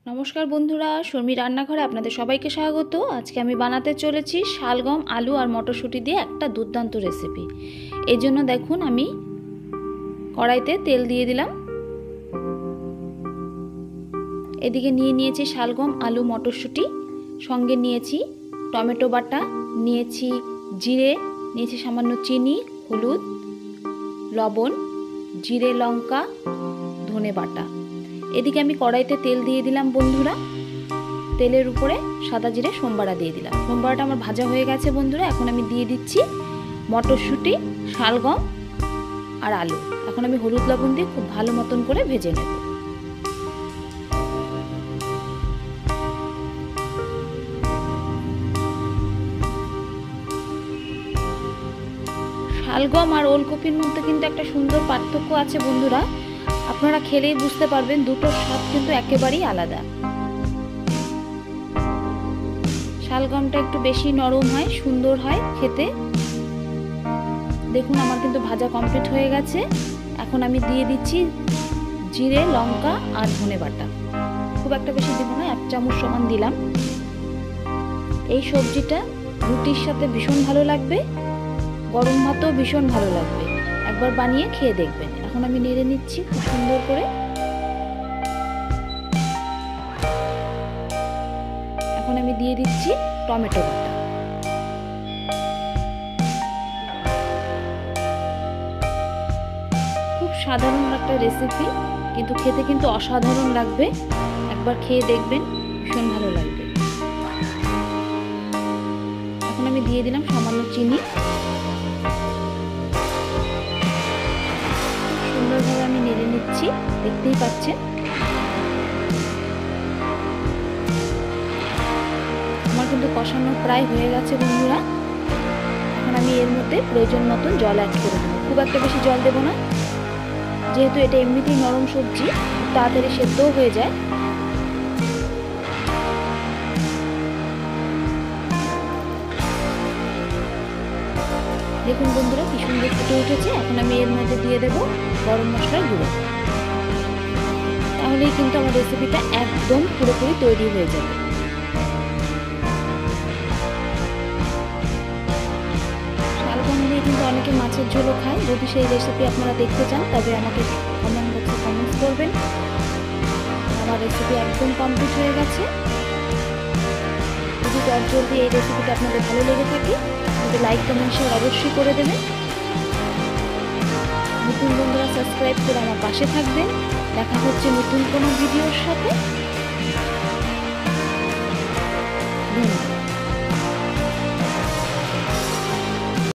नमस्कार बंधुरा शर्मी रान्नाघरे आपनादेर सबाइके स्वागत। आज के आमी बानाते चलेछि शालगम आलू और मटरशुटी दिए एकटा दुर्दान्त रेसिपि। एर जोन्नो देखुन आमी कड़ाइते तेल दिए दिलाम। एदिके निये नियेछि शालगम आलू मटरशुटी, संगे नियेछि टमेटो बाटा, नियेछि जिरे, नियेछि सामान्य चिनी, हलुद, लवण, जिरे लंका, धने बाटा। एदिके आमी कड़ाइते तेल दिए दिलाम बंधुरा। तेलेर उपरे सादा जिरे सोमबाड़ा दिए दिलाम। सोमबाड़ाटा आमार भाजा हये गेछे बंधुरा। एखन आमी दिए दिচ্ছি मटरशुटी, शालगम और आलू। एखन आमी हलुद लवण दिए खूब भालो मतन करे भेजे नेब। शालगम और ओलकपिर मধ্যে কিন্তু একটা সুন্দর পার্থক্য আছে বন্ধুরা। আপনারা খেলেই বুঝতে পারবেন দুটোর স্বাদ কিন্তু একেবারেই আলাদা। শালগমটা একটু বেশি নরম হয়, সুন্দর হয় খেতে। দেখুন আমার কিন্তু ভাজা কমপ্লিট হয়ে গেছে। এখন আমি দিয়ে দিচ্ছি জিরে লঙ্কা আর ধনে বাটা। খুব একটা বেশি দেব না, 1 চামচ সমান দিলাম। এই সবজিটা রুটির সাথে ভীষণ ভালো লাগবে, গরম ভাতেও ভীষণ ভালো লাগবে। একবার বানিয়ে খেয়ে দেখবেন। এখন আমি নেড়ে নিচ্ছি খুব সুন্দর করে। এখন আমি দিয়ে দিচ্ছি টমেটো বাটা। খুব সাধারণ একটা রেসিপি, কিন্তু খেতে কিন্তু অসাধারণ লাগবে। একবার খেয়ে দেখবেন, ভীষণ ভালো লাগবে। এখন আমি দিয়ে দিলাম সামান্য চিনি। সুন্দরভাবে আমি নেড়ে নিচ্ছি, দেখতেই পাচ্ছেন। আমার কিন্তু কষানো প্রায় হয়ে গেছে বন্ধুরা। এখন আমি এর মধ্যে প্রয়োজন মতন জল অ্যাড করে দেবো। খুব একটা বেশি জল দেবো না, যেহেতু এটা এমনিতেই নরম সবজি, তাড়াতাড়ি সেদ্ধও হয়ে যায়। দেখুন বন্ধুরা কি সুন্দর ফুটে উঠেছে। এখন আমি এর মধ্যে দিয়ে দেবো গরম মশলার গুঁড়ো। তাহলেই কিন্তু আমার রেসিপিটা একদম পুরোপুরি তৈরি হয়ে যাবে। শালগম দিয়ে কিন্তু অনেকে মাছের ঝোলও খায়। যদি সেই রেসিপি আপনারা দেখতে চান তবে আমাকে কমেন্ট বক্সে কমেন্টস করবেন। আমার রেসিপি একদম কমপ্লিট হয়ে গেছে। যদি জলদি এই রেসিপিটা আপনাদের ভালো লেগে থাকে তাহলে লাইক কমেন্ট শেয়ার অবশ্যই করে দেবেন। নতুন বন্ধুরা সাবস্ক্রাইব করে আমার পাশে থাকবেন। দেখা হচ্ছে নতুন কোনো ভিডিওর সাথে।